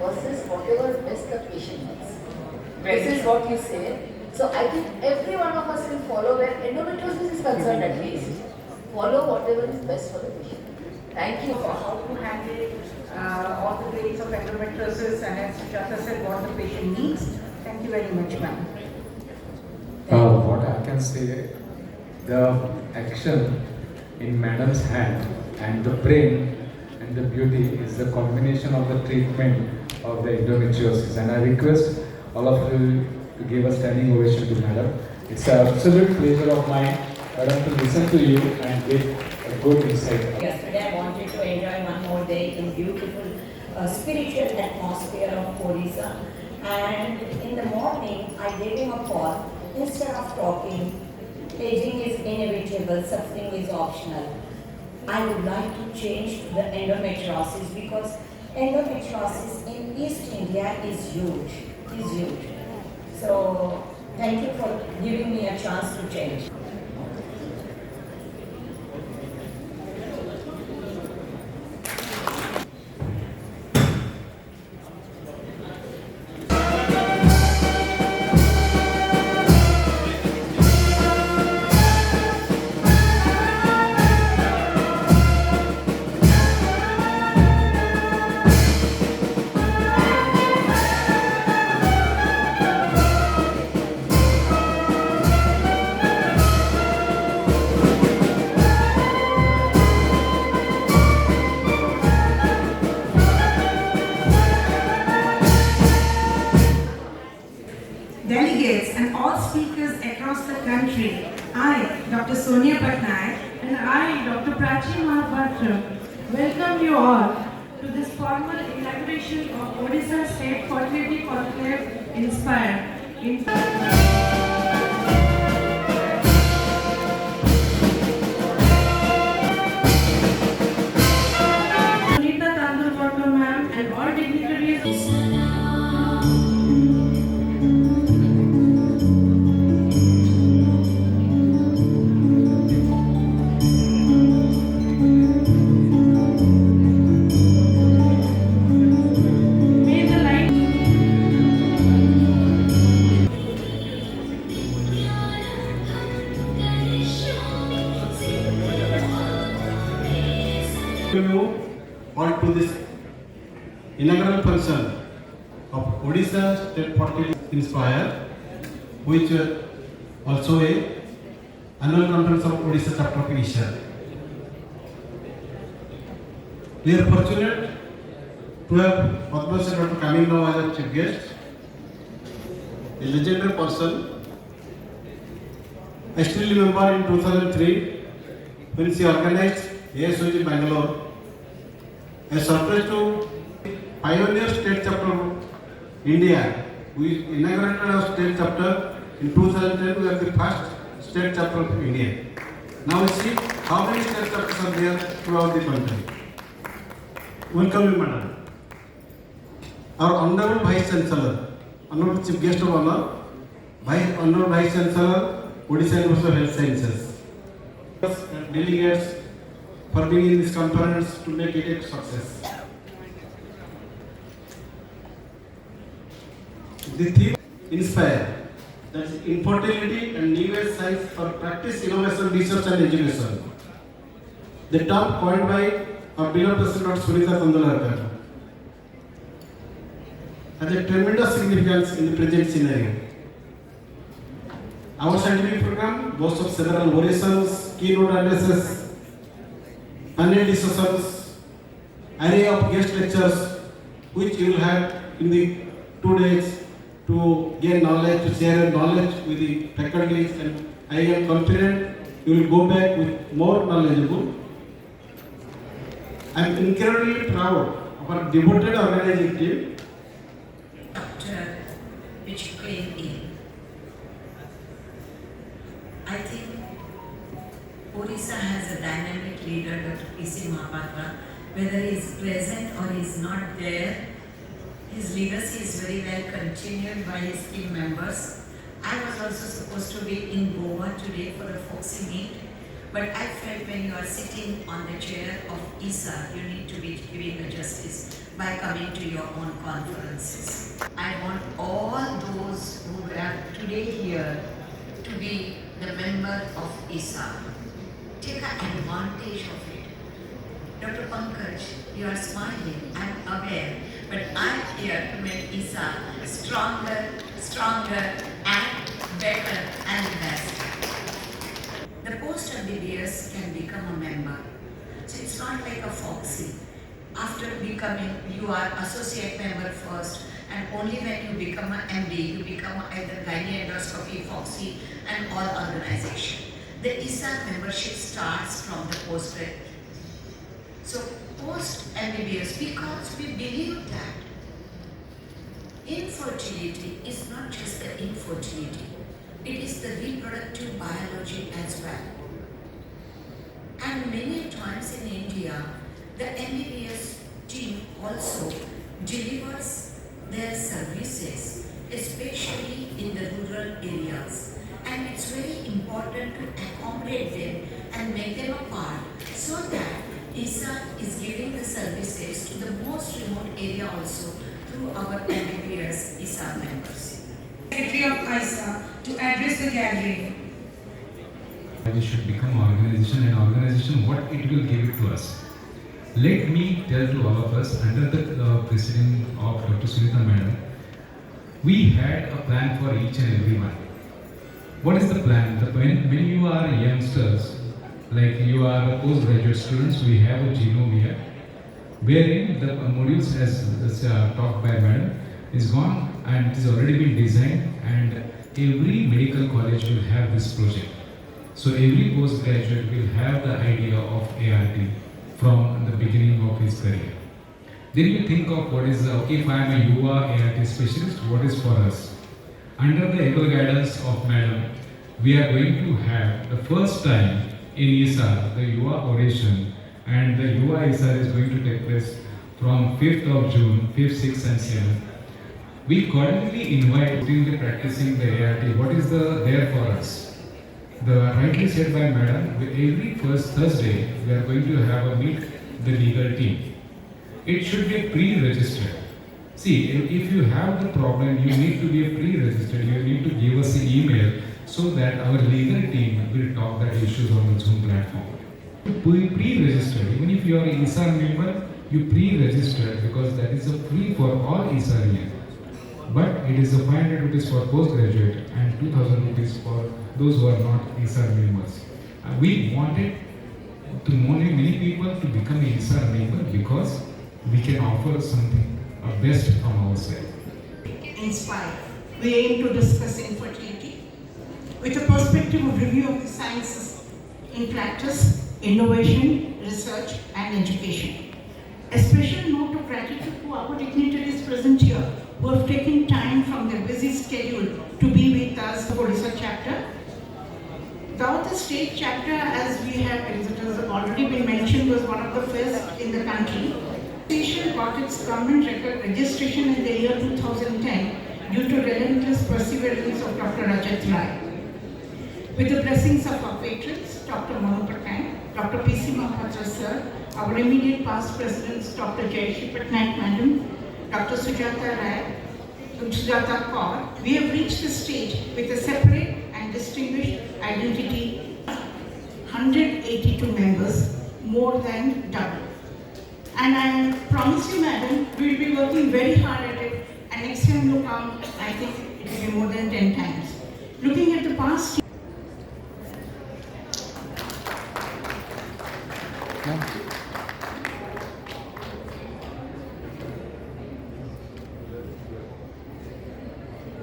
Versus whatever best the patient needs. This is what you say. So I think every one of us will follow where endometriosis is concerned at least. Follow whatever is best for the patient. Thank you. For how to handle all the ways of endometriosis and as Sujata said, what the patient needs. Thank you very much, ma'am. What I can say, the action in madam's hand and the brain and the beauty is the combination of the treatment of the endometriosis, and I request all of you to give a standing ovation to madam. It's an absolute pleasure of mine, madam, to listen to you and give a good insight. Yesterday I wanted to enjoy one more day in beautiful spiritual atmosphere of Odisha, and in the morning I gave him a call. Instead of talking, aging is inevitable, suffering is optional. I would like to change to the endometriosis because endometriosis in East India is huge. So thank you for giving me a chance to change. Delegates and all speakers across the country, I, Dr. Sonia Patnaik, and I, Dr. Prachi Mahapatra, welcome you all to this formal inauguration of Odisha State Fertility Conclave Inspire. Sunita Tandurkar ma'am and all dignitaries. On to this inaugural function of Odisha State Fertility Inspire, which also a annual conference of Odisha chapter of Isha. We are fortunate to have Padma Shri Dr. coming now as a chief guest, a legendary person. I still remember in 2003 when she organized ASOG Bangalore, a surprise to pioneer state chapter of India. We inaugurated our state chapter in 2010. We are the first state chapter of India. Now we see how many state chapters are there throughout the country. Welcome, madam. Our honorable Vice Chancellor, honorable Chief Guest of Honor, honorable Vice Chancellor, Odisha University of Health Sciences. Delegates for being in this conference to make it a success. The theme Inspire, that is infertility and new age science for practice, innovation, research and education. The term coined by our beloved President Dr. Sunita Tandurkar has a tremendous significance in the present scenario. Our scientific program boasts of several orations, keynote addresses, panel discussions, array of guest lectures, which you will have in the 2 days to gain knowledge, to share knowledge with the faculties, and I am confident you will go back with more knowledgeable. I am incredibly proud of our devoted organizing team. Which came in. I think Odisha has a dynamic leader, Dr. P.C. Mahapatra. Whether he is present or he is not there, his legacy is very well continued by his team members. I was also supposed to be in Goa today for a Foxy meet, but I felt when you are sitting on the chair of ISA, you need to be giving the justice by coming to your own conferences. I want all those who are today here to be the member of ISA. Take advantage of it. Dr. Pankaj, you are smiling, I am aware, but I am here to make ISA stronger and better and best. The post-MBBS can become a member. So it's not like a Foxy. After becoming, you are associate member first, and only when you become an MD, you become either gynae endoscopy, Foxy, and all organization. The ISA membership starts from the postgrad. So post-MBBS, because we believe that infertility is not just the infertility, it is the reproductive biology as well. And many times in India, the MBBS team also delivers their services, especially in the rural areas. And it's very important to accommodate them and make them a part so that ISA is giving the services to the most remote area also through our MBBS ISA members. Secretary of ISA to address the gathering. It should become an organization, and organization what it will give it to us. Let me tell to all of us, under the presidency of Dr. Sunita Madam, we had a plan for each and every one. What is the plan? When you are youngsters, like you are postgraduate students, we have a genome here, wherein the modules as talked by Madam is gone and it has already been designed, and every medical college will have this project. So every postgraduate will have the idea of ART from the beginning of his career. Then you think of what is, if I am a UA ART specialist, what is for us? Under the able guidance of Madam, we are going to have the first time in ISA, the UA oration, and the UA ISA is going to take place from 5th of June, 5th, 6th and 7th. We accordingly invite the practicing the ART, what is there for us? The rightly said by Madam, every first Thursday we are going to have a meet the legal team. It should be pre-registered. See, if you have the problem, you need to be a pre-registered. You need to give us an email so that our legal team will talk that issues on the Zoom platform. Pre-registered, even if you are an ISA member, you pre-registered because that is a free for all ISA here. But it is a 500 rupees for postgraduate and 2000 rupees for those who are not ISA members. We wanted to motivate many people to become an ISA member because we can offer something best from our side. Inspire. We aim to discuss infertility with a perspective of review of the sciences in practice, innovation, research and education. A special note of gratitude to our dignitaries present here who have taken time from their busy schedule to be with us for Odisha chapter. The Outer State chapter, as we have, as it has already been mentioned, was one of the first in the country. The station got its government record registration in the year 2010 due to relentless perseverance of Dr. Rajat Rai. With the blessings of our patrons, Dr. Manu Patnaik, Dr. P.C. Mahapatra sir, our immediate past presidents, Dr. Jayashree Patnaik madam, Dr. Sujata Rai, Sujata Kaur, we have reached the stage with a separate and distinguished identity, 182 members, more than double. And I promise you, madam, we will be working very hard at it, and next time you come, I think it will be more than 10 times. Looking at the past,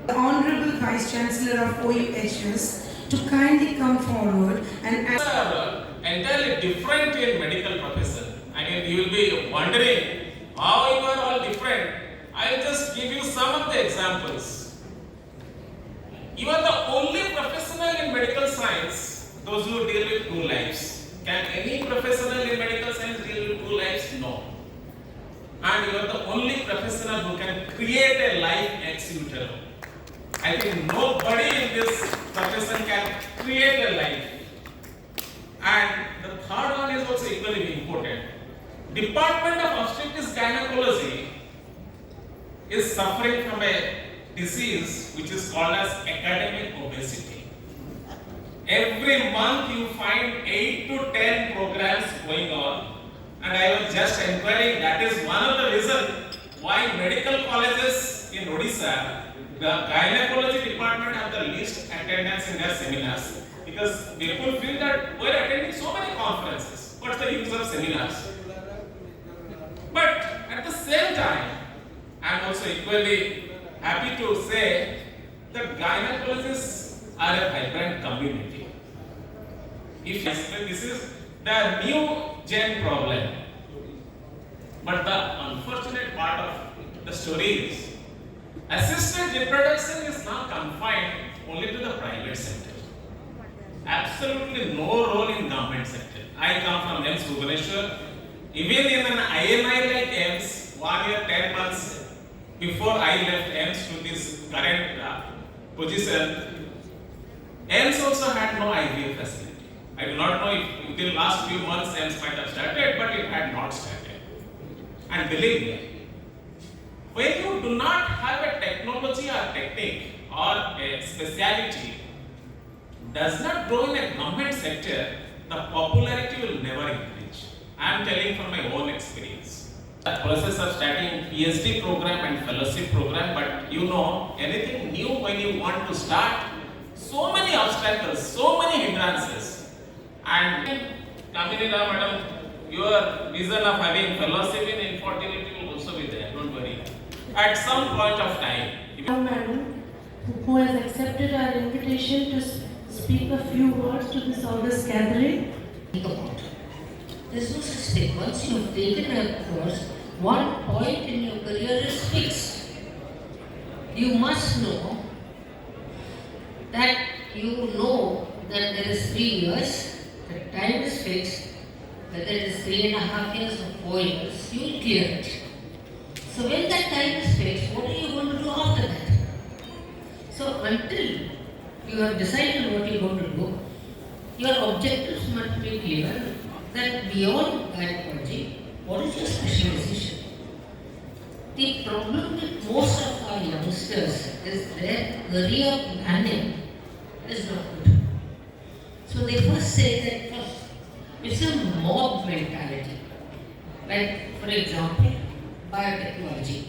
The Honorable Vice Chancellor of OUHS to kindly come forward and are entirely different in medical profession. I mean, you will be wondering how you are all different. I will just give you some of the examples. You are the only professional in medical science create a life. And the third one is also equally important. Department of Obstetrics Gynecology is suffering from a disease which is called as academic obesity. Every month you find 8 to 10 programs going on, and I was just inquiring, that is one of the reasons why medical colleges in Odisha, the gynecology department have the least attendance in their seminars, because people feel that we are attending so many conferences. What's the use of seminars? But at the same time, I am also equally happy to say that gynecologists are a vibrant community. If this is the new gen problem, but the unfortunate part of the story is assisted reproduction is now confined only to the private sector. Absolutely no role in government sector. I come from AIIMS Bhubaneswar. Even in an IMI like AIIMS, 1 year, 10 months before I left AIIMS to this current position, AIIMS also had no IVF facility. I do not know if within last few months AIIMS might have started, but it had not started. And believe me, when you do not have a technology or technique or a speciality, does not grow in a government sector, the popularity will never increase. I am telling from my own experience. The process of starting PhD program and fellowship program, but you know, anything new when you want to start, so many obstacles, so many hindrances. And Kaminida madam, your vision of having fellowship in infertility will also be there, don't worry. At some point of time. Madam, who has accepted our invitation to speak a few words to this August gathering. Think about it. There's no such thing. Once you've taken a course, one point in your career is fixed. You must know that there is 3 years, the time is fixed, whether it is 3.5 years or 4 years, you will clear it. So when that time is fixed, what are you going to do after that? So until you have decided what you are going to do, your objectives must be clear, that beyond gynecology, what is your specialization? The problem with most of our youngsters is their career planning is not good. So they first say that first, it's a mob mentality. Like, for example, biotechnology.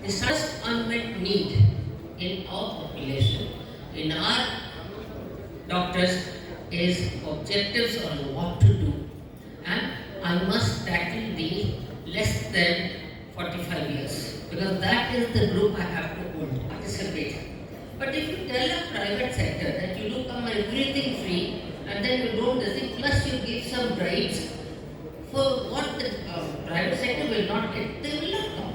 The first unmet need in our population, in our doctors, is objectives on what to do. And I must tackle the less than 45 years, because that is the group I have to participate. But if you tell a private sector that you do come everything free, and then you don't do it, plus you give some bribes, for what the private sector will not get, they will not come.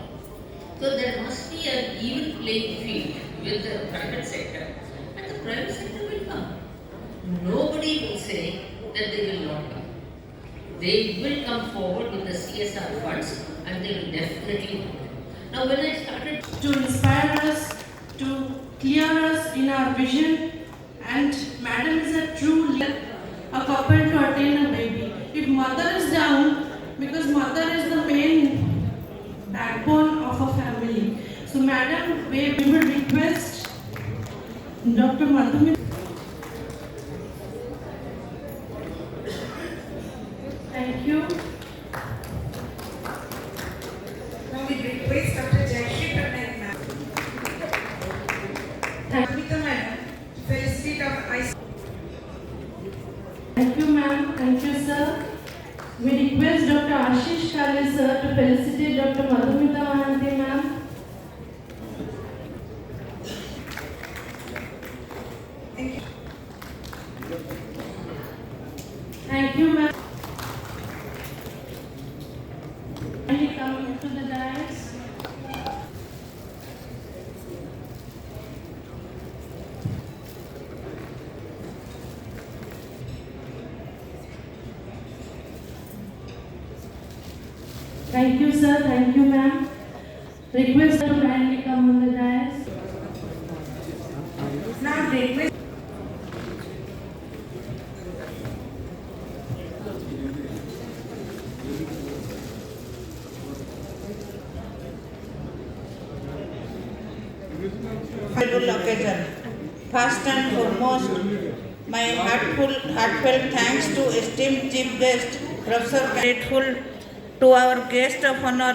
So there must be an even playing field with the private sector, and the private sector will come. Nobody will say that they will not come. They will come forward with the CSR funds, and they will definitely come. Now when I started To inspire us, to clear us in our vision, and Madam is a true leader, a couple to attain a baby. If mother is down, because mother is the main backbone of a family. So Madam, we will request Dr. Madhumita. Thank you. Now we request Dr. Jayashree Patnaik ma'am. Madhumita madam, felicitate our IC. Thank you, ma'am. Thank you, sir. We request Dr. Ashish Kale, sir, to felicitate Dr. Madhumita Mahanti, ma'am. Thank you. Thank you, ma'am. Kindly come to the dais. Thank you, sir. Thank you, ma'am. Request to kindly come on the dais. Now request First and foremost, my heartfelt thanks to esteemed chief guest, Professor. Grateful to our guest of honor.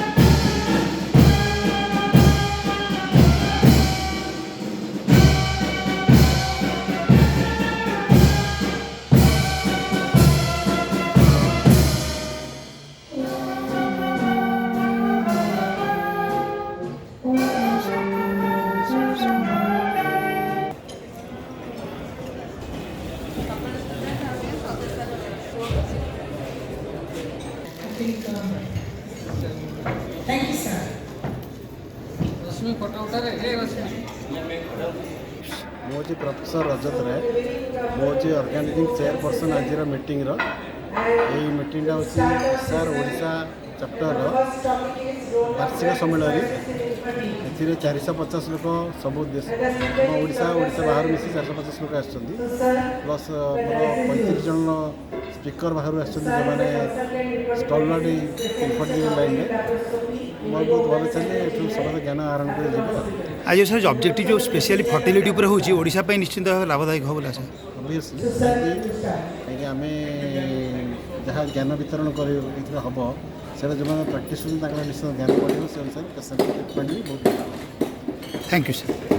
Thank you, sir. मो जी professor रजत राय मो जी organising chairperson आज meeting यही meeting हूँ sir Odisha chapter वार्षिक सम्मेलन ए 450 लोक सब देश ओडिशा बाहर मिसी 450 लोक आस प्लस मोर 35 जन स्पीकर बाहर आसने स्टलवर्ड इन्फॉर्मेटिव लाइन में मैं बहुत भल चाहिए समस्त ज्ञान आहरण कर आज सर ऑब्जेक्टिव जो स्पेशली फर्टिलिटी उपर होची ओडिशा पे निश्चित भाव लाभदायक हो बोला सर ऑब्वियसली कहीं आम जहाँ ज्ञान वितरण कर हम से जो प्रैक्टिस निश्चित ज्ञान पड़े से अनुसार पेशेंट ट्रिटमेंट भी बहुत थैंक यू सर